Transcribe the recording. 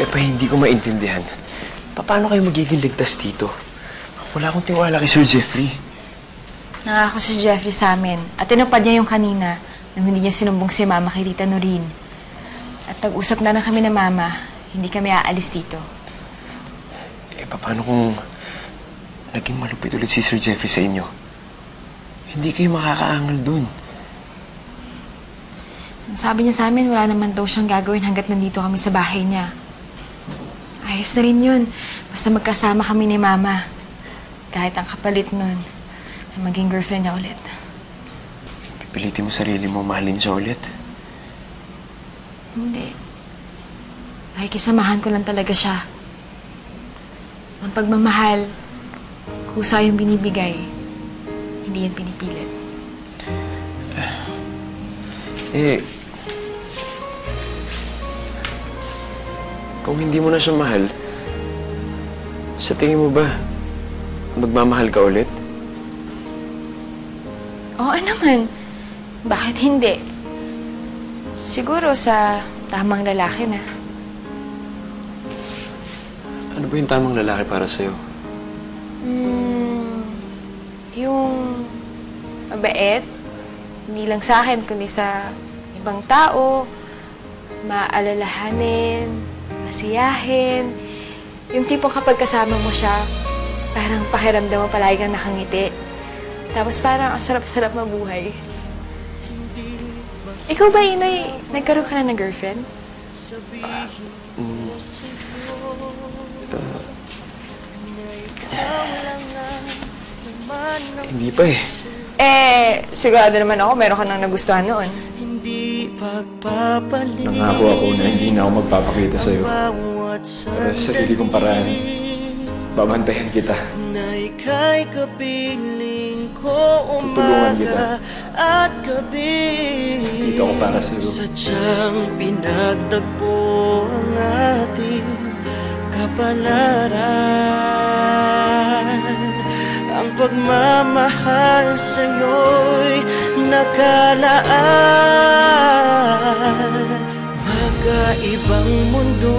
Pepa, hindi ko maintindihan. Paano kayo magiging ligtas dito? Wala akong tiwala kay Sir Jeffrey. Nangako si Jeffrey sa amin at tinupad niya yung kanina nang hindi niya sinumbong si Mama kay Tita Noreen. At nag-usap na kami na Mama, hindi kami aalis dito. Paano kung naging malupit ulit si Sir Jeffrey sa inyo? Hindi kayo makakaangal dun. Sabi niya sa amin, wala naman daw siyang gagawin hanggat nandito kami sa bahay niya. Ayos na rin yun. Basta magkasama kami ni Mama. Kahit ang kapalit nun, ay maging girlfriend niya ulit. Pipilitin mo sarili mo, mahalin siya ulit? Hindi. Nakikisamahan ko lang talaga siya. Ang pagmamahal, kusa yung binibigay, hindi yan pinipilit. Kung hindi mo na siya mahal, sa tingin mo ba, magmamahal ka ulit? Oo naman. Bakit hindi? Siguro sa tamang lalaki na. Ano ba yung tamang lalaki para sa'yo? Yung mabait. Hindi lang sa akin, kundi sa ibang tao. Maalalahanin, masiyahin. Yung tipong kapag kasama mo siya, parang pakiramdam mo palagi kang nakangiti. Tapos parang ang sarap-sarap mabuhay. Ikaw ba, Inoy, nagkaroon ka na ng girlfriend? Hindi pa eh. Sigurado naman ako, meron ka nang nagustuhan noon. Nangako ako na hindi na ako magpapakita sa'yo. Pero sa sarili kong paraan, babantayan kita. Tutulungan kita. Dito ako para sa'yo. Sadyang pinagtagpo ang ating kapalaran. Ang pagmamahal sa'yo'y nakalaan. Magkaibang mundo